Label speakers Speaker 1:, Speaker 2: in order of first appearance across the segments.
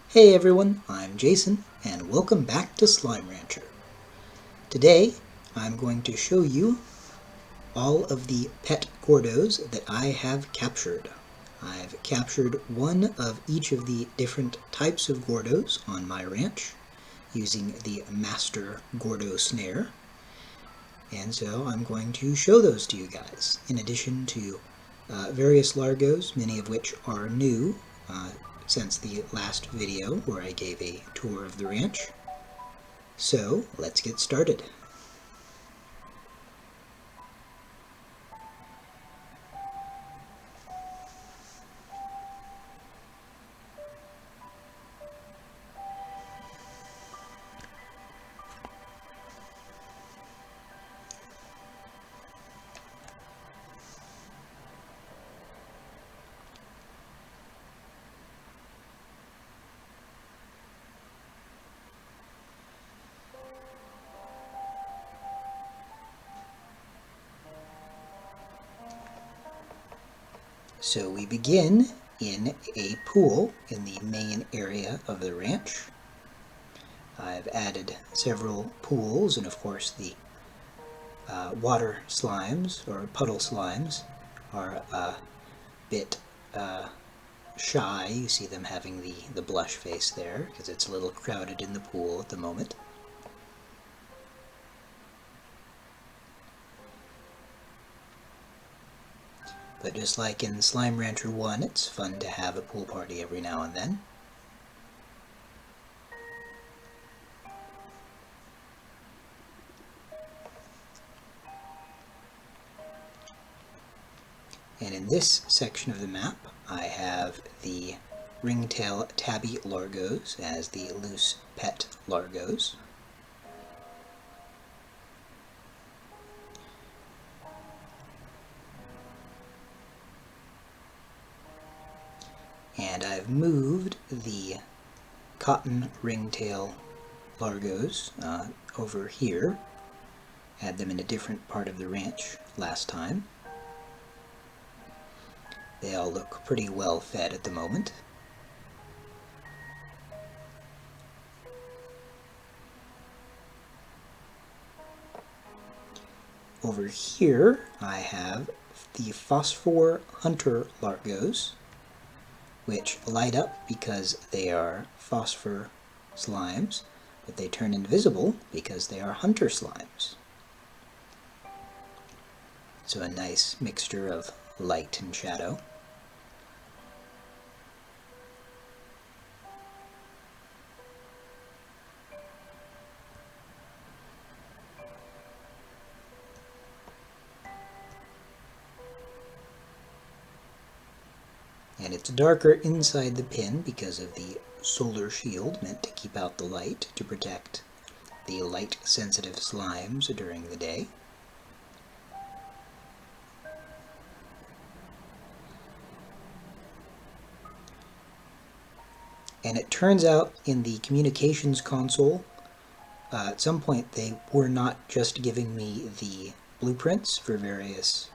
Speaker 1: Hey everyone, I'm Jason, and welcome back to Slime Rancher. Today, I'm going to show you all of the Pet Gordos that I have captured. I've captured one of each of the different types of Gordos on my ranch using the Master Gordo Snare, and so I'm going to show those to you guys, in addition to various Largos, many of which are new since the last video where I gave a tour of the ranch. So let's get started. So we begin in a pool in the main area of the ranch. I've added several pools, and of course the water slimes, or puddle slimes, are a bit shy. You see them having the blush face there, because it's a little crowded in the pool at the moment. But just like in Slime Rancher 1, it's fun to have a pool party every now and then. And in this section of the map, I have the ringtail tabby largos as the loose pet largos. And I've moved the cotton ringtail largos over here. Had them in a different part of the ranch last time. They all look pretty well fed at the moment. Over here I have the phosphor hunter largos, which light up because they are phosphor slimes, but they turn invisible because they are hunter slimes. So a nice mixture of light and shadow. And it's darker inside the pin because of the solar shield meant to keep out the light to protect the light-sensitive slimes during the day. And it turns out in the communications console, at some point they were not just giving me the blueprints for various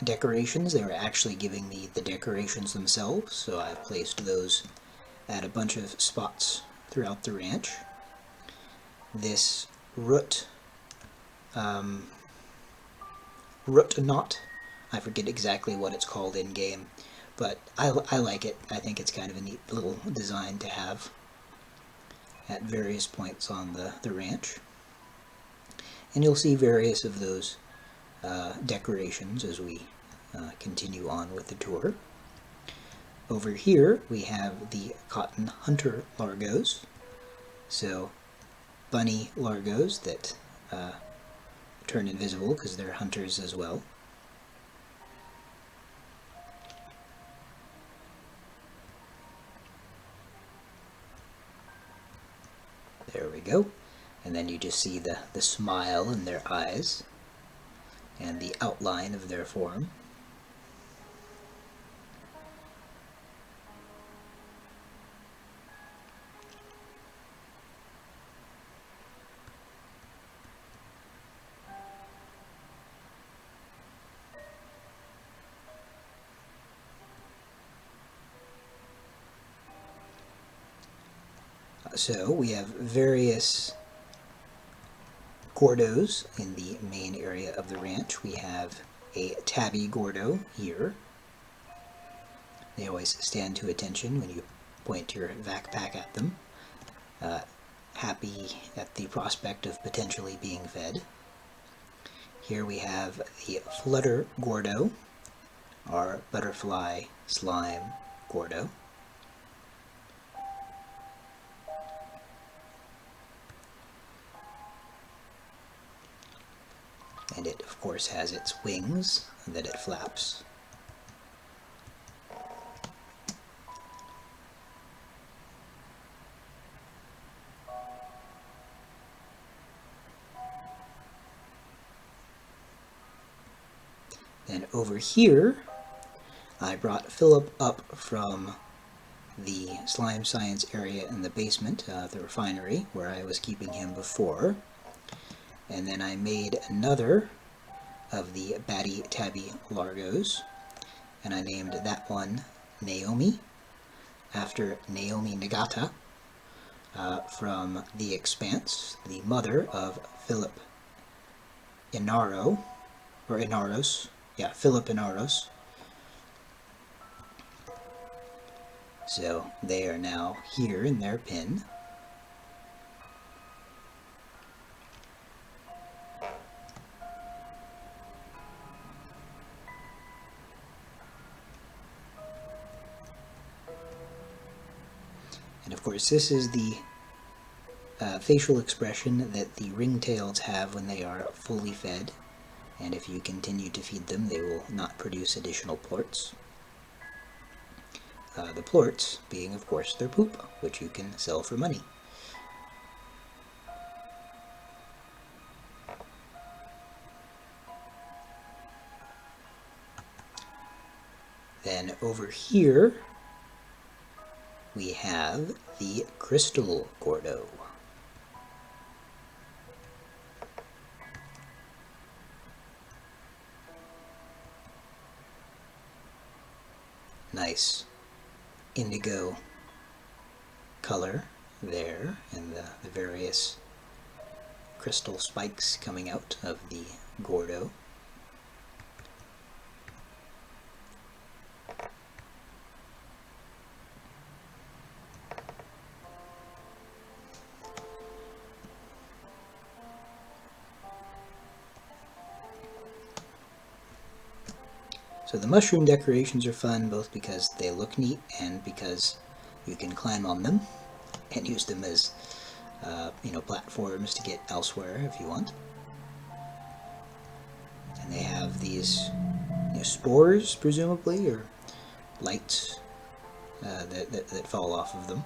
Speaker 1: decorations, they were actually giving me the decorations themselves, so I've placed those at a bunch of spots throughout the ranch. This root knot, I forget exactly what it's called in-game, but I like it. I think it's kind of a neat little design to have at various points on the ranch. And you'll see various of those decorations as we continue on with the tour. Over here we have the cotton hunter largos, so bunny largos that turn invisible because they're hunters as well. There we go. And then you just see the smile in their eyes and the outline of their form. So we have various Gordos in the main area of the ranch. We have a tabby Gordo here. They always stand to attention when you point your backpack at them, happy at the prospect of potentially being fed. Here we have the Flutter Gordo, our butterfly slime Gordo. And it, of course, has its wings that it flaps. Then over here, I brought Philip up from the slime science area in the basement, the refinery, where I was keeping him before. And then I made another of the Batty Tabby Largos, and I named that one Naomi, after Naomi Nagata, from The Expanse, the mother of Philip Inaro, or Inaros, yeah, Philip Inaros. So they are now here in their pen. And of course, this is the facial expression that the ringtails have when they are fully fed, and if you continue to feed them, they will not produce additional plorts. The plorts being, of course, their poop, which you can sell for money. Then over here, we have the Crystal Gordo. Nice indigo color there, and the various crystal spikes coming out of the Gordo. So the mushroom decorations are fun, both because they look neat and because you can climb on them and use them as platforms to get elsewhere if you want. And they have these spores, presumably, or lights that fall off of them.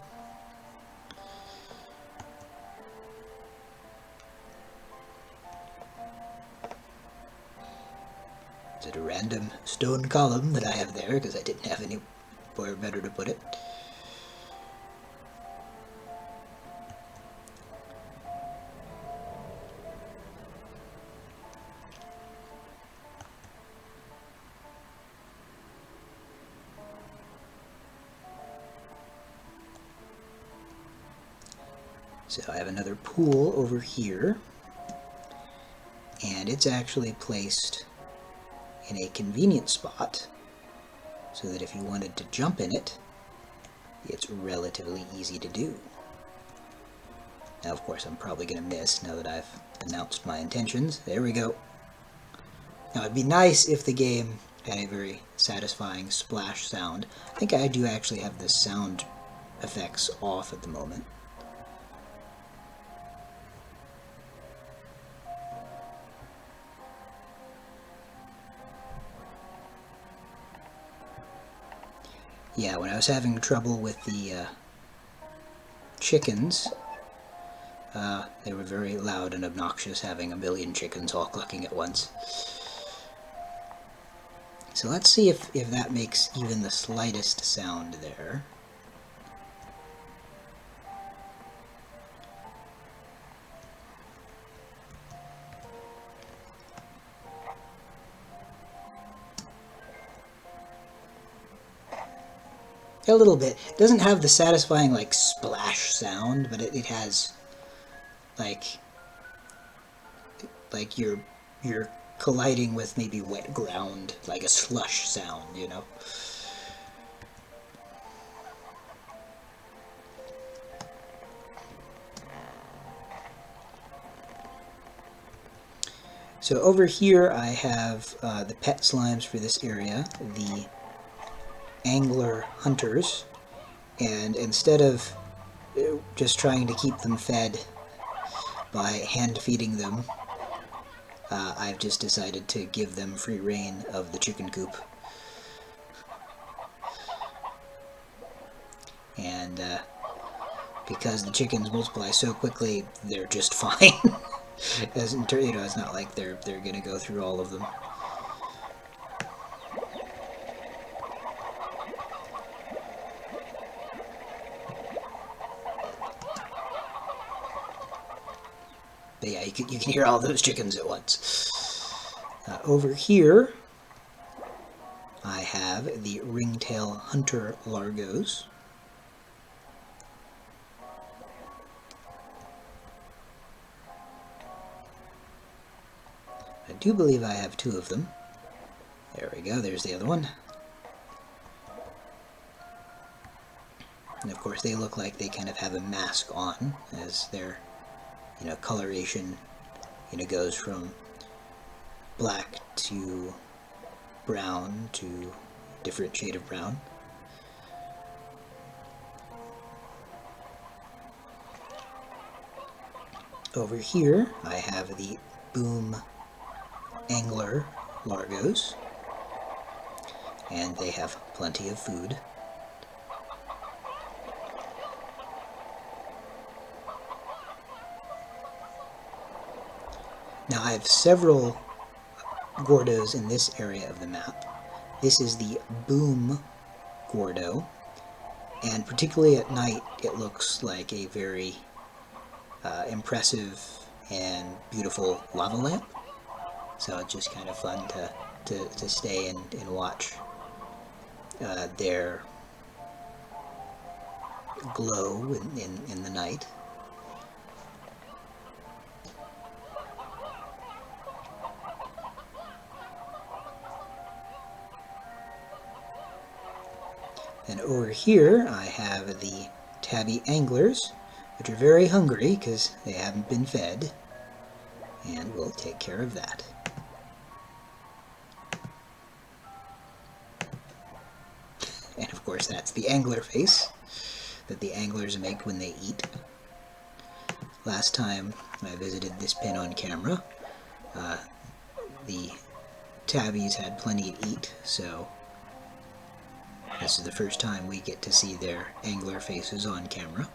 Speaker 1: Is it a random stone column that I have there because I didn't have anywhere better to put it? So I have another pool over here, and it's actually placed in a convenient spot so that if you wanted to jump in it, it's relatively easy to do. Now, of course, I'm probably going to miss now that I've announced my intentions. There we go. Now, it'd be nice if the game had a very satisfying splash sound. I think I do actually have the sound effects off at the moment. Yeah, when I was having trouble with the chickens, they were very loud and obnoxious, having a million chickens all clucking at once. So let's see if that makes even the slightest sound there. A little bit. It doesn't have the satisfying, like, splash sound, but it has, like you're colliding with maybe wet ground, like a slush sound, you know? So over here I have the pet slimes for this area, the angler hunters, and instead of just trying to keep them fed by hand feeding them, I've just decided to give them free reign of the chicken coop. And because the chickens multiply so quickly, they're just fine. As you know, it's not like they're gonna go through all of them. But yeah, you can hear all those chickens at once. Over here, I have the ringtail hunter largos. I do believe I have two of them. There we go, there's the other one. And of course they look like they kind of have a mask on, as their, you know, coloration, you know, goes from black to brown to different shade of brown. Over here I have the boom angler largos, and they have plenty of food. Now I have several Gordos in this area of the map. This is the boom Gordo, and particularly at night it looks like a very impressive and beautiful lava lamp. So it's just kind of fun to stay and watch their glow in the night. And over here I have the tabby anglers, which are very hungry because they haven't been fed, and we'll take care of that. And of course that's the angler face that the anglers make when they eat. Last time I visited this pen on camera, the tabbies had plenty to eat, so this is the first time we get to see their angler faces on camera.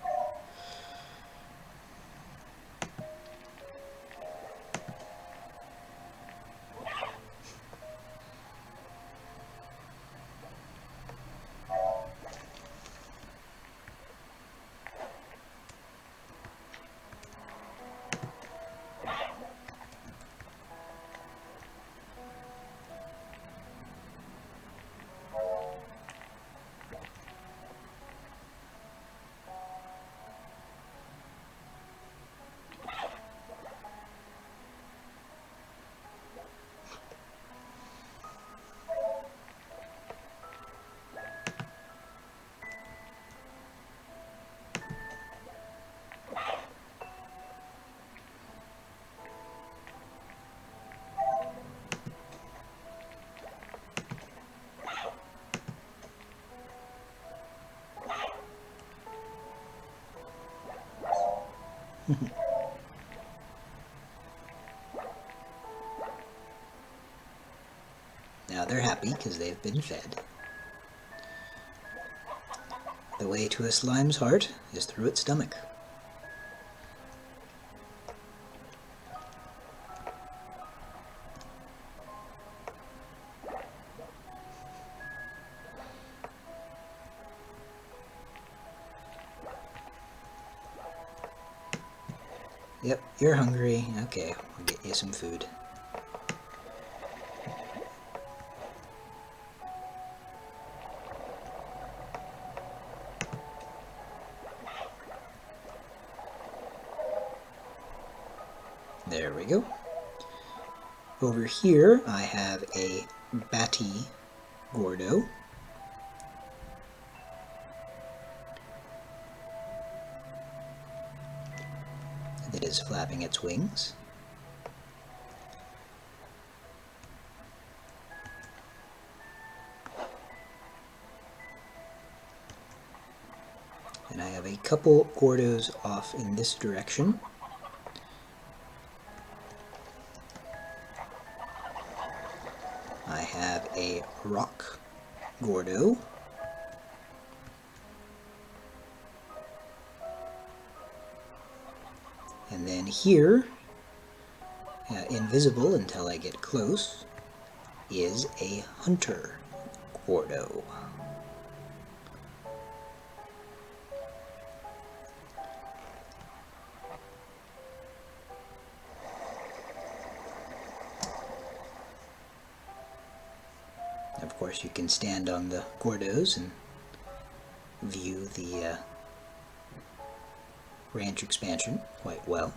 Speaker 1: Now they're happy because they've been fed. The way to a slime's heart is through its stomach. Yep, you're hungry. Okay, we'll get you some food. There we go. Over here I have a Pet Gordo. That is flapping its wings. And I have a couple Gordos off in this direction. I have a Rock Gordo. And then here, invisible until I get close, is a Hunter Gordo. Of course, you can stand on the Gordos and view the ranch expansion quite well.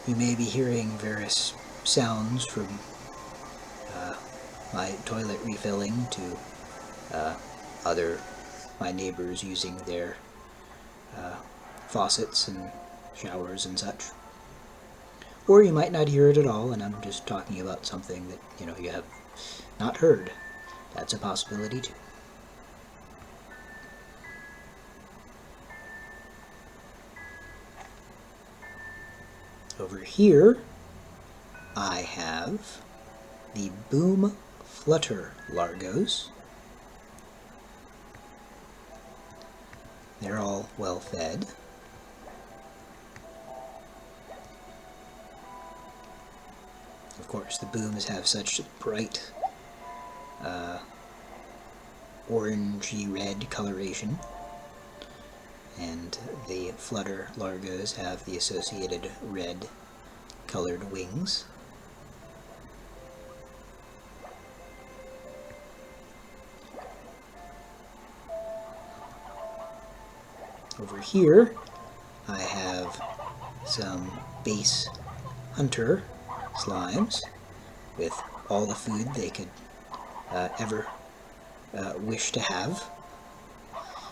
Speaker 1: You may be hearing various sounds from my toilet refilling to my neighbors using their faucets and showers and such. Or you might not hear it at all, and I'm just talking about something that you have not heard. That's a possibility too. Over here, I have the Boom Flutter Largos. They're all well fed. Of course, the booms have such bright orangey red coloration, and the Flutter Largos have the associated red colored wings. Over here, I have some base hunter slimes with all the food they could ever wish to have.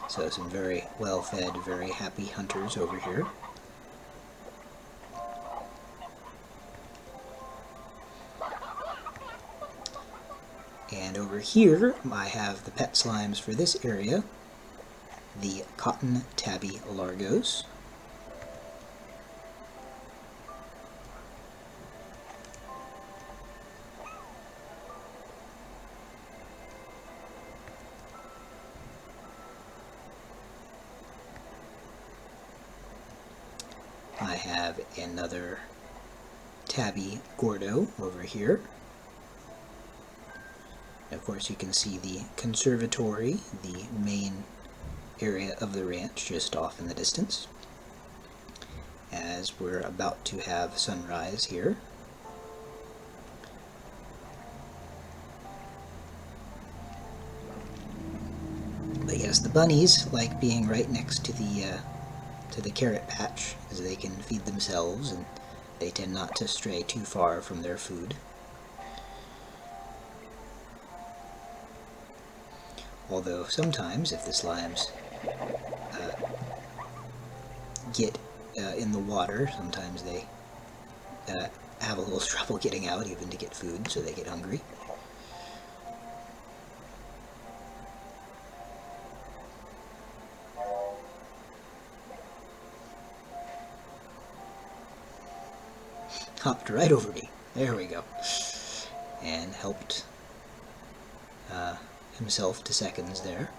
Speaker 1: So some very well-fed, very happy hunters over here. And over here, I have the pet slimes for this area, the Cotton Tabby Largos. I have another Tabby Gordo over here. Of course, you can see the conservatory, the main area of the ranch, just off in the distance, as we're about to have sunrise here. But yes, the bunnies like being right next to the carrot patch, as they can feed themselves and they tend not to stray too far from their food. Although sometimes, if the slimes get in the water, sometimes they have a little trouble getting out even to get food, so they get hungry. Hopped right over me. There we go. And helped himself to seconds there.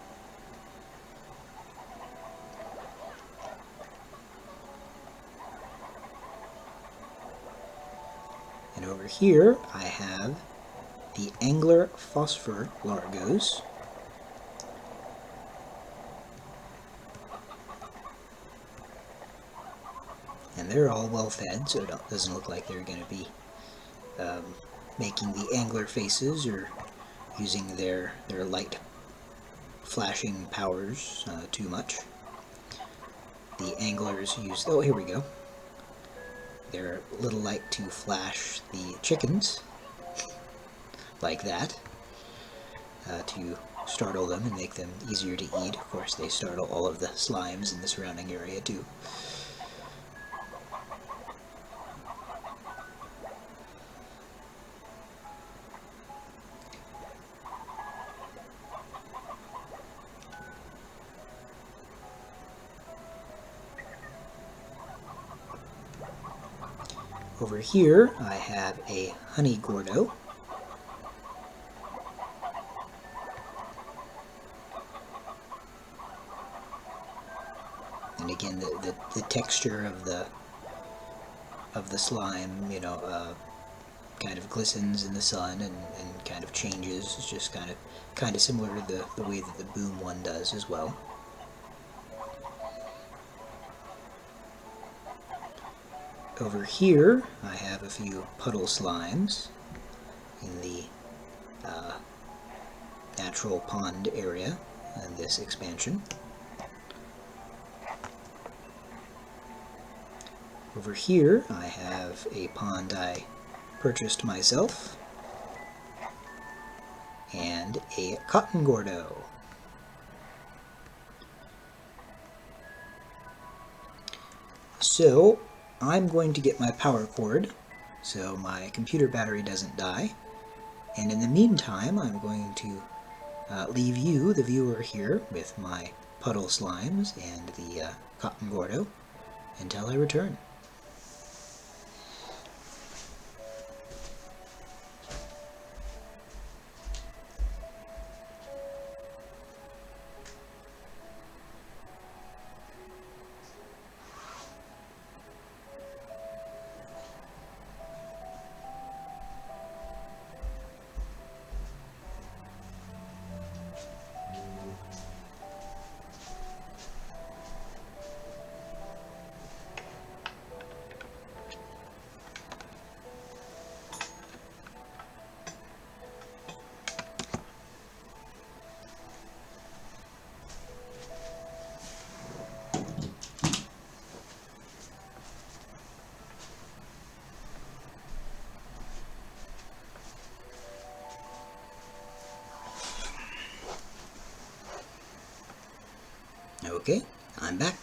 Speaker 1: And over here I have the Angler Phosphor Largos. they're all well fed, so it doesn't look like they're going to be making the angler faces or using their light flashing powers too much. The anglers use, oh, here we go. Their little light to flash the chickens, like that, to startle them and make them easier to eat. Of course, they startle all of the slimes in the surrounding area too. Over here, I have a honey gordo. And again, the texture of the slime, you know, kind of glistens in the sun and kind of changes. It's just kind of similar to the way that the boom one does as well. Over here, I have a few puddle slimes in the natural pond area in this expansion. Over here, I have a pond I purchased myself, and a cotton gordo. So, I'm going to get my power cord so my computer battery doesn't die, and in the meantime I'm going to leave you, the viewer here, with my puddle slimes and the cotton gordo until I return. Okay, I'm back.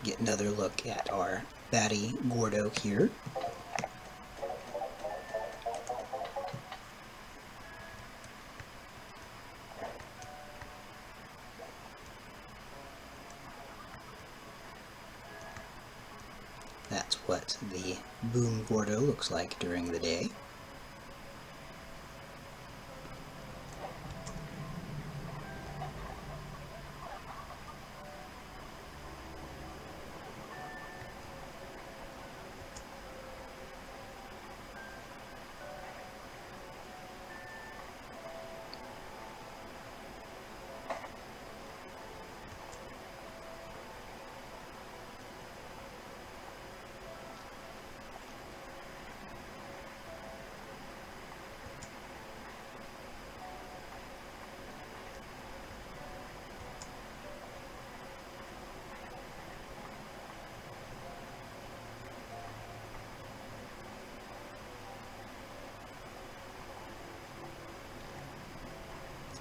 Speaker 1: Get another look at our batty gordo here. That's what the boom gordo looks like during the day.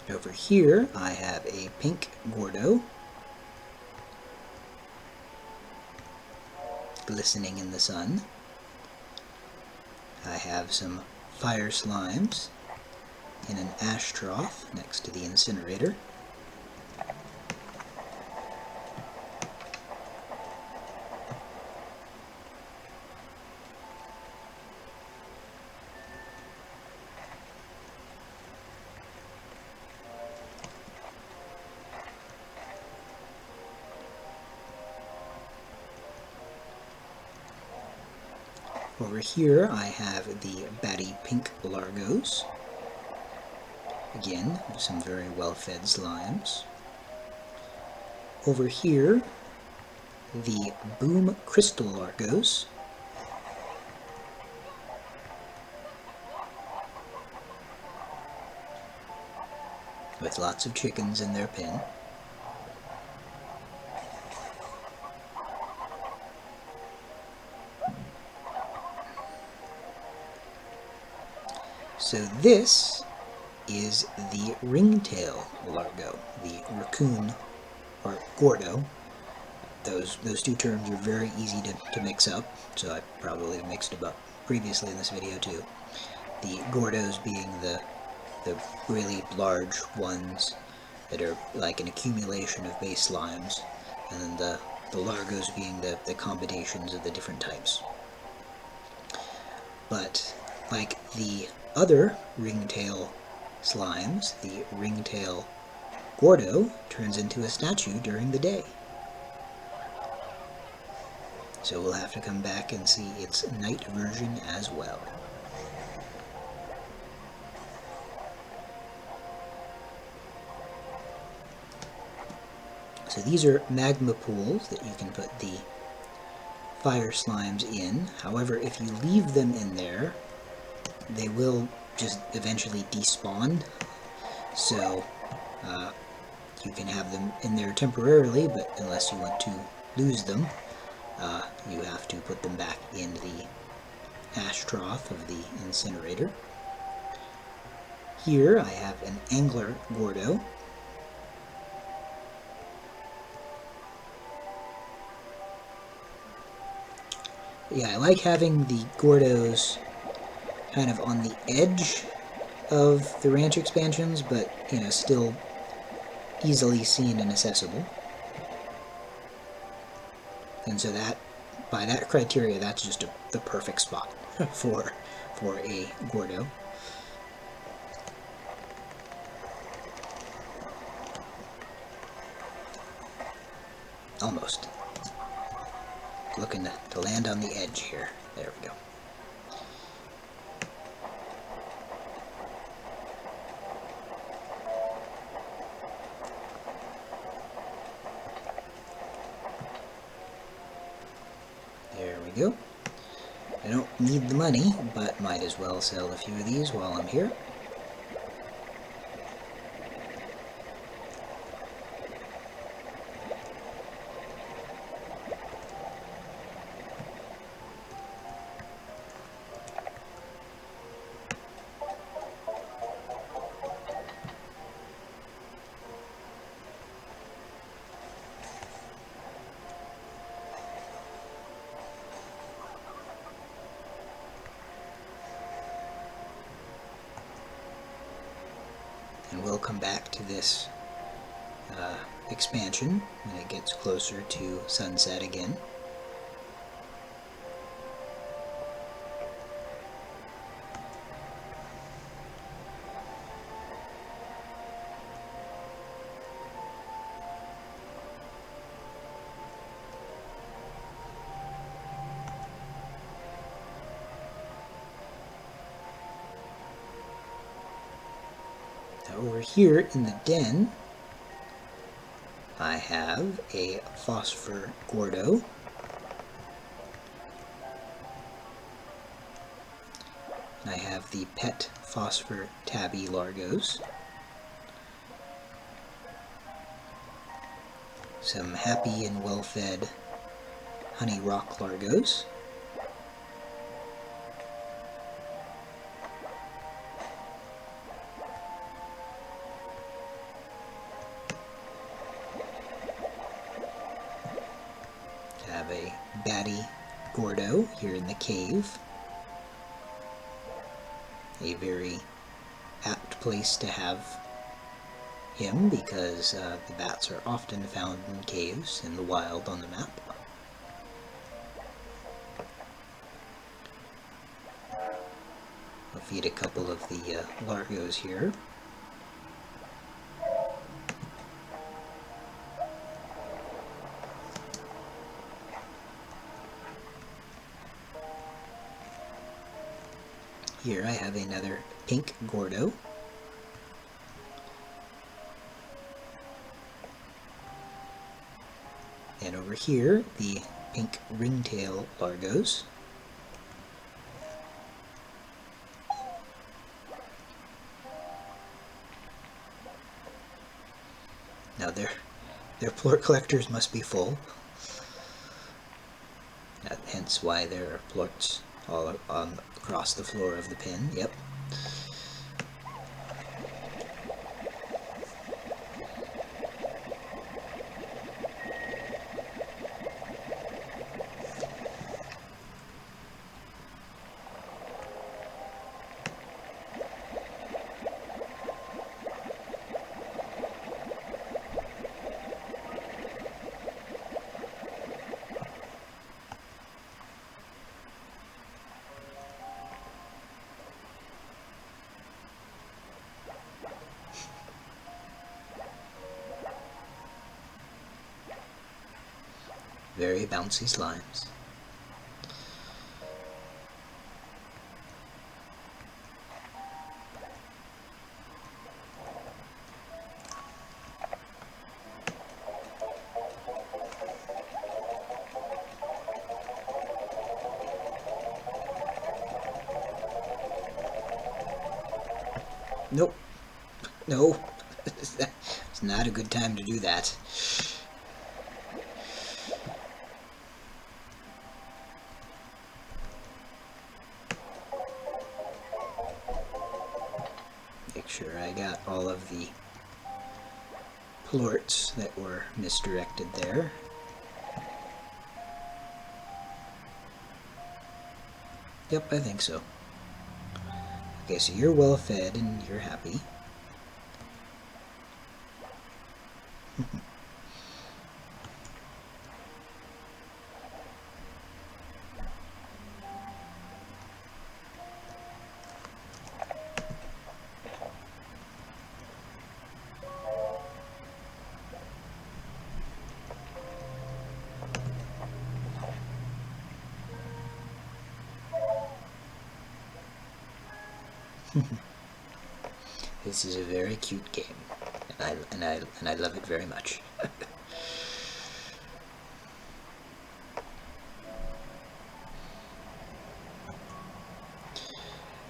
Speaker 1: Over here, I have a pink gordo glistening in the sun. I have some fire slimes in an ash trough next to the incinerator. Over here I have the batty pink largos. Again, some very well-fed slimes. Over here, the boom crystal largos. With lots of chickens in their pen. So this is the ringtail largo, the raccoon or gordo. Those two terms are very easy to mix up, so I probably mixed them up previously in this video too. The gordos being the really large ones that are like an accumulation of base slimes, and then the largos being the combinations of the different types. But like the other ringtail slimes, the ringtail gordo turns into a statue during the day. So we'll have to come back and see its night version as well. So these are magma pools that you can put the fire slimes in. However, if you leave them in there, they will just eventually despawn. So you can have them in there temporarily, but unless you want to lose them, you have to put them back in the ash trough of the incinerator. Here I have an angler gordo. Yeah, I like having the gordos kind of on the edge of the ranch expansions, but, you know, still easily seen and accessible. And so that, by that criteria, that's just the perfect spot for a gordo. Almost. Looking to land on the edge here. There we go. There we go. I don't need the money, but might as well sell a few of these while I'm here. And we'll come back to this expansion when it gets closer to sunset again. Over here in the den, I have a phosphor gordo. And I have the pet phosphor tabby largos. Some happy and well-fed honey rock largos. Have a batty gordo here in the cave. A very apt place to have him because the bats are often found in caves in the wild on the map. I'll feed a couple of the largos here. Here I have another pink Gordo. And over here, the pink ringtail Largos. Now their plort collectors must be full. Hence why there are plorts all across the floor of the pen. Yep. Very bouncy slimes. Nope. No. It's not a good time to do that. Make sure I got all of the plorts that were misdirected there. Yep, I think so. Okay, so you're well fed and you're happy. This is a very cute game, and I love it very much.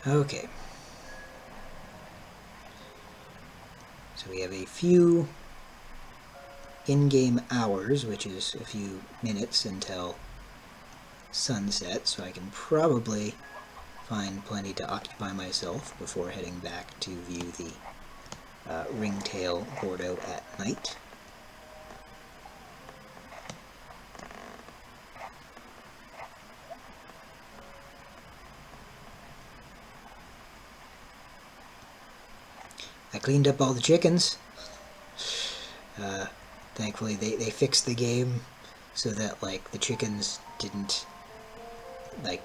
Speaker 1: Okay. So we have a few in-game hours, which is a few minutes until sunset, so I can probably find plenty to occupy myself before heading back to view the ringtail Gordo at night. I cleaned up all the chickens. Thankfully they fixed the game so that like the chickens didn't like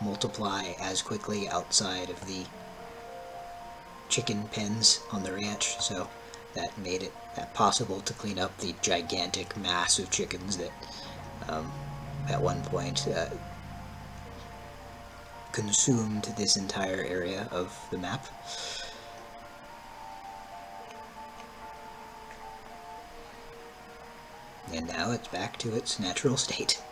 Speaker 1: multiply as quickly outside of the chicken pens on the ranch, so that made it possible to clean up the gigantic mass of chickens that at one point consumed this entire area of the map. And now it's back to its natural state.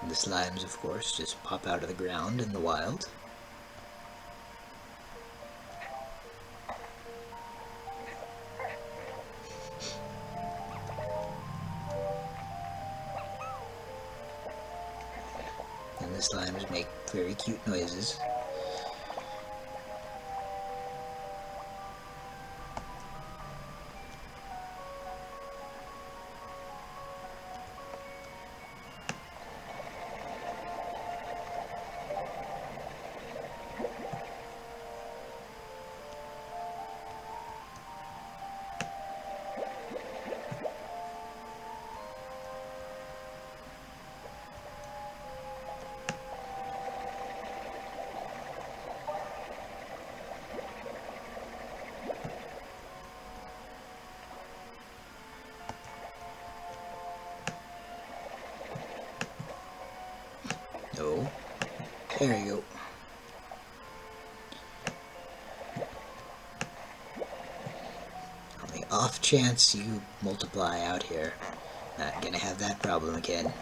Speaker 1: The slimes, of course, just pop out of the ground in the wild. And the slimes make very cute noises. There you go. On the off chance you multiply out here, not gonna have that problem again.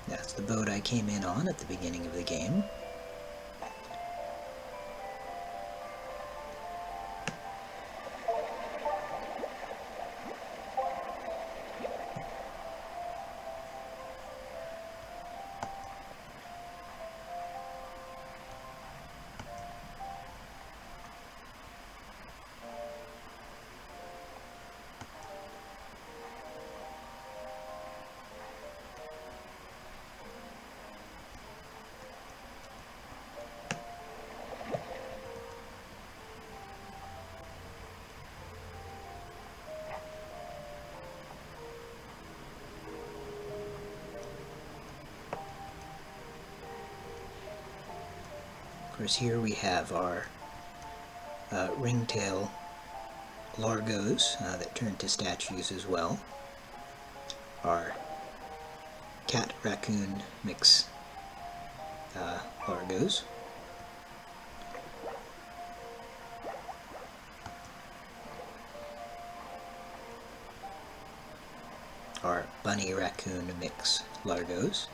Speaker 1: That's the boat I came in on at the beginning of the game. Of course, here we have our ringtail largos that turn to statues as well. Our cat-raccoon mix largos. Our bunny-raccoon mix largos.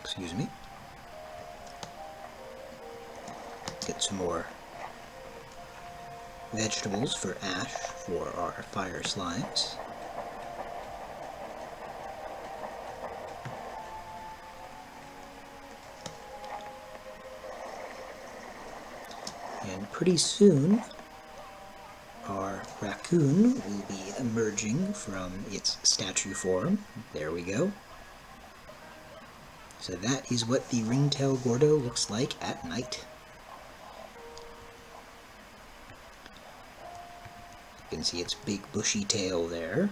Speaker 1: Excuse me. Get some more vegetables for ash for our fire slimes. And pretty soon our raccoon will be emerging from its statue form. There we go. So that is what the ringtail gordo looks like at night. You can see its big bushy tail there.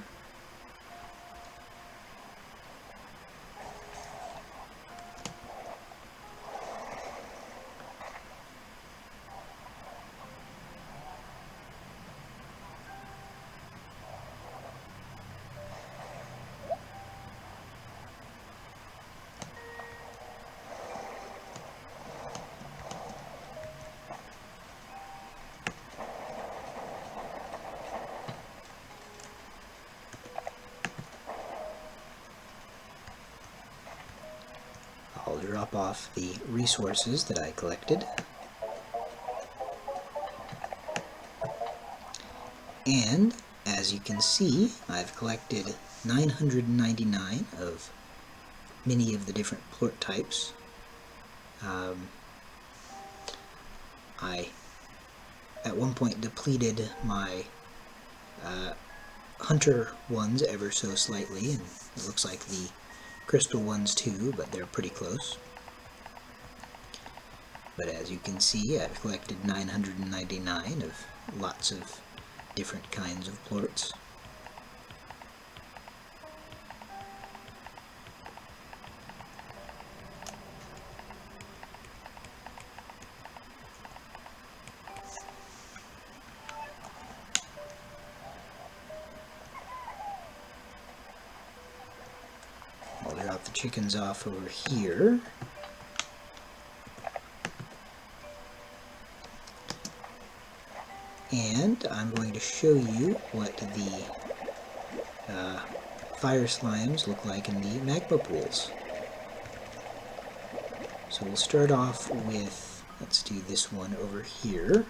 Speaker 1: I'll drop off the resources that I collected. And, as you can see, I've collected 999 of many of the different plort types. I, at one point, depleted my hunter ones ever so slightly, and it looks like the crystal ones too, but they're pretty close. But as you can see, I've collected 999 of lots of different kinds of plorts. I'll drop the chickens off over here. And I'm going to show you what the fire slimes look like in the magma pools. So we'll start off with, let's do this one over here.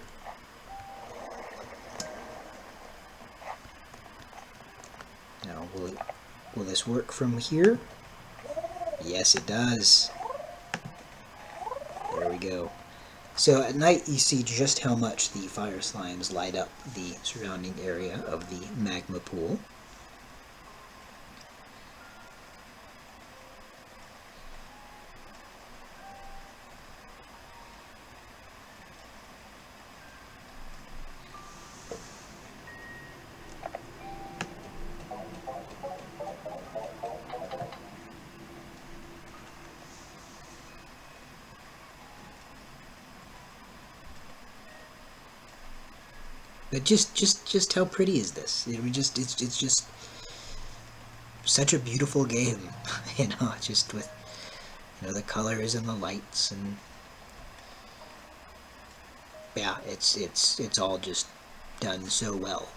Speaker 1: Will this work from here? Yes, it does. There we go. So at night you see just how much the fire slimes light up the surrounding area of the magma pool. But just how pretty is this? It's just such a beautiful game, just with the colors and the lights, and yeah, it's all just done so well.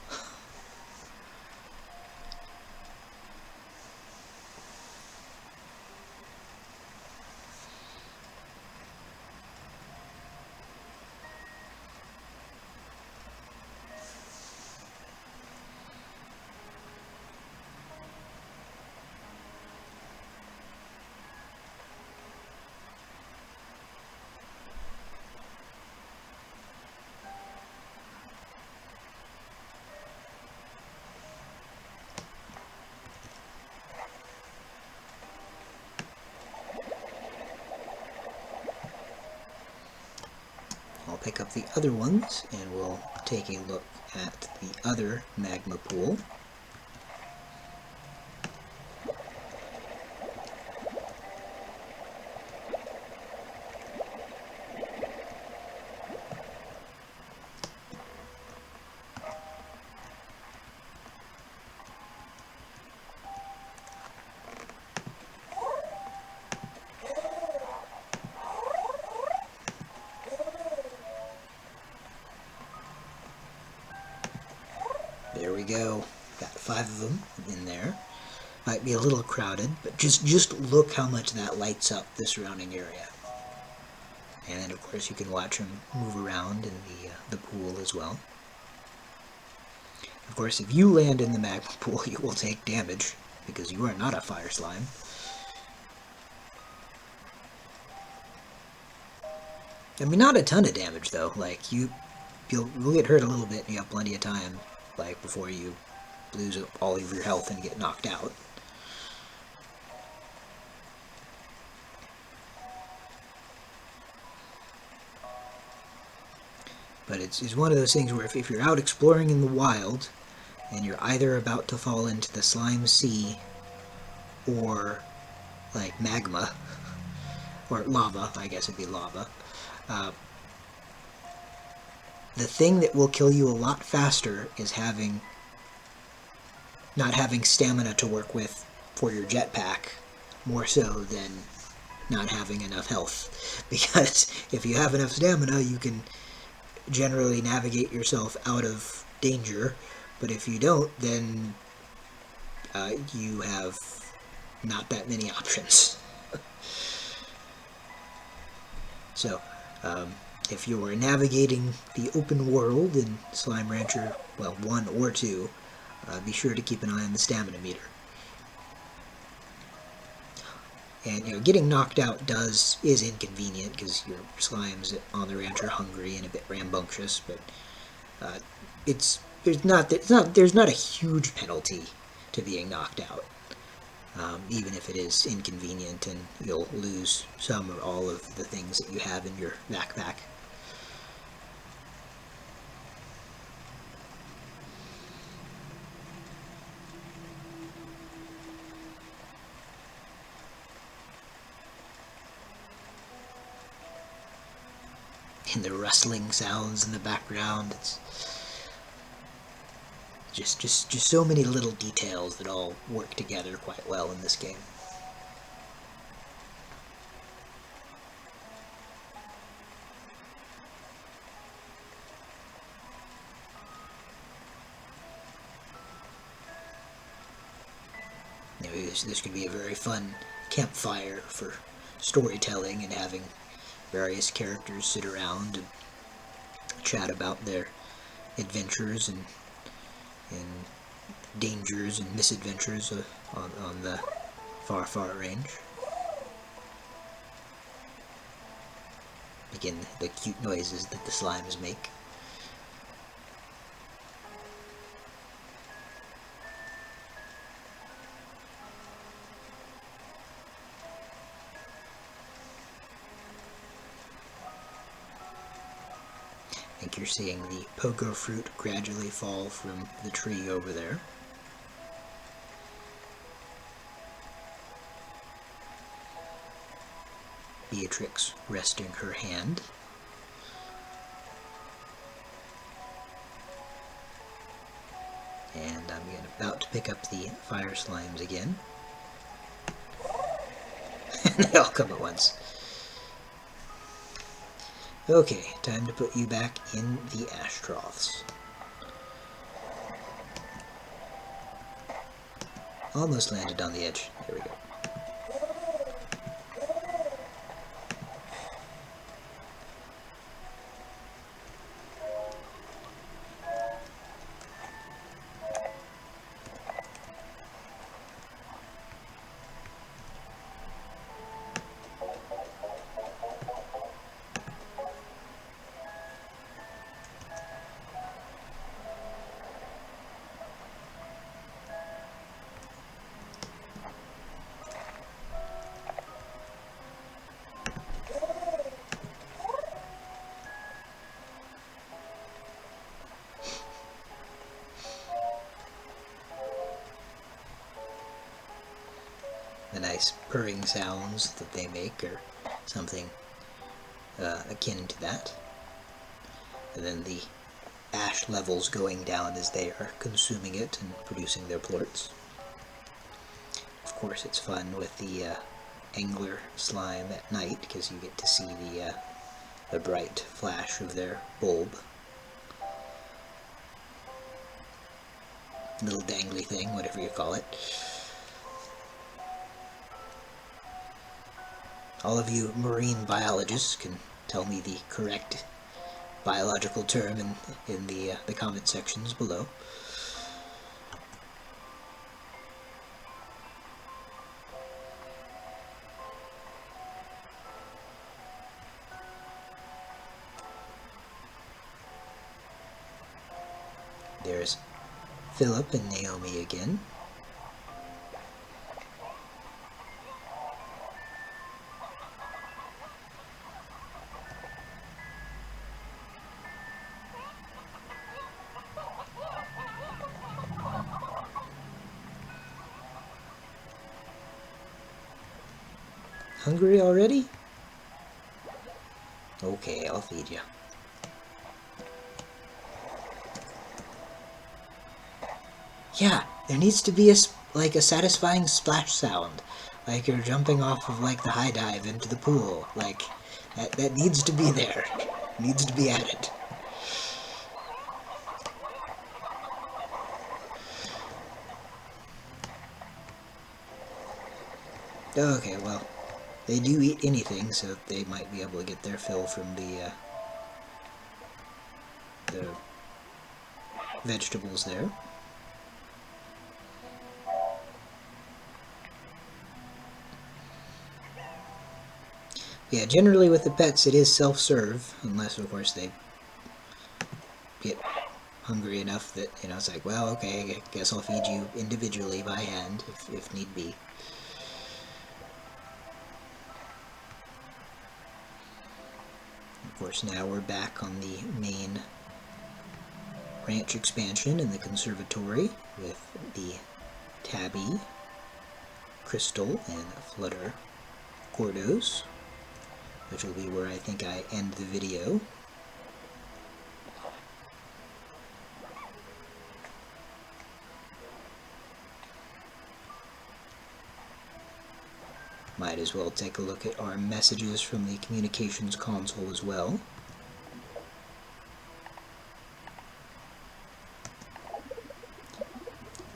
Speaker 1: I'll pick up the other ones and we'll take a look at the other magma pool. There we go. Got 5 of them in there. Might be a little crowded, but just look how much that lights up the surrounding area. And then of course you can watch them move around in the pool as well. Of course, if you land in the magma pool, you will take damage because you are not a fire slime. I mean, not a ton of damage though. Like you'll get hurt a little bit, and you have plenty of time, like before you lose all of your health and get knocked out. But it's one of those things where if you're out exploring in the wild and you're either about to fall into the slime sea or like magma or lava, I guess it'd be lava, the thing that will kill you a lot faster is not having stamina to work with for your jetpack, more so than not having enough health. Because if you have enough stamina, you can generally navigate yourself out of danger, but if you don't, then you have not that many options. So, if you're navigating the open world in Slime Rancher, well, 1 or 2, be sure to keep an eye on the stamina meter. And getting knocked out is inconvenient because your slimes on the ranch are hungry and a bit rambunctious, but there's not a huge penalty to being knocked out, even if it is inconvenient and you'll lose some or all of the things that you have in your backpack. And the rustling sounds in the background. It's just so many little details that all work together quite well in this game. This could be a very fun campfire for storytelling and having various characters sit around and chat about their adventures and dangers and misadventures on the far, far range. Again, the cute noises that the slimes make. I think you're seeing the pogo fruit gradually fall from the tree over there. Beatrix resting her hand. And I'm about to pick up the fire slimes again. And they all come at once. Okay, time to put you back in the ash troughs. Almost landed on the edge. There we go. The nice purring sounds that they make are something akin to that. And then the ash levels going down as they are consuming it and producing their plorts. Of course, it's fun with the angler slime at night because you get to see the bright flash of their bulb. Little dangly thing, whatever you call it. All of you marine biologists can tell me the correct biological term in the comment sections below. There's Philip and Naomi again. Hungry already? Okay, I'll feed you. Yeah, there needs to be a satisfying splash sound, like you're jumping off of like the high dive into the pool. Like that needs to be there. Needs to be added. Okay, well, they do eat anything, so they might be able to get their fill from the vegetables there. Yeah, generally with the pets it is self-serve, unless of course they get hungry enough that, you know, it's like, well, okay, I guess I'll feed you individually by hand if need be. Of course, now we're back on the main ranch expansion in the conservatory with the Tabby, Crystal, and Flutter Gordos, which will be where I think I end the video. Might as well take a look at our messages from the communications console as well.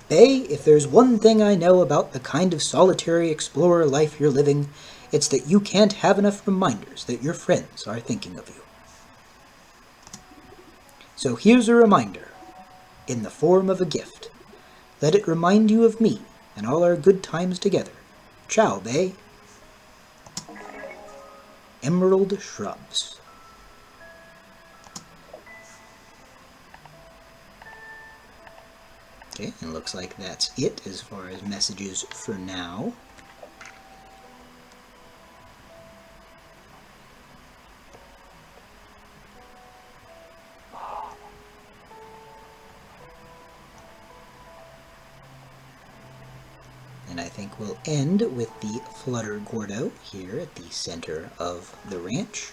Speaker 1: Bay, if there's one thing I know about the kind of solitary explorer life you're living, it's that you can't have enough reminders that your friends are thinking of you. So here's a reminder, in the form of a gift. Let it remind you of me and all our good times together. Ciao, bae. Emerald shrubs. Okay, and it looks like that's it as far as messages for now. And I think we'll end with the Flutter Gordo here at the center of the ranch.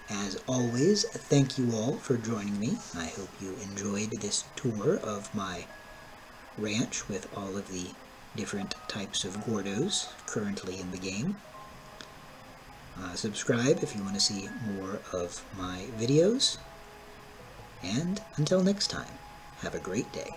Speaker 1: As always, thank you all for joining me. I hope you enjoyed this tour of my ranch with all of the different types of Gordos currently in the game. Subscribe if you want to see more of my videos. And until next time, have a great day.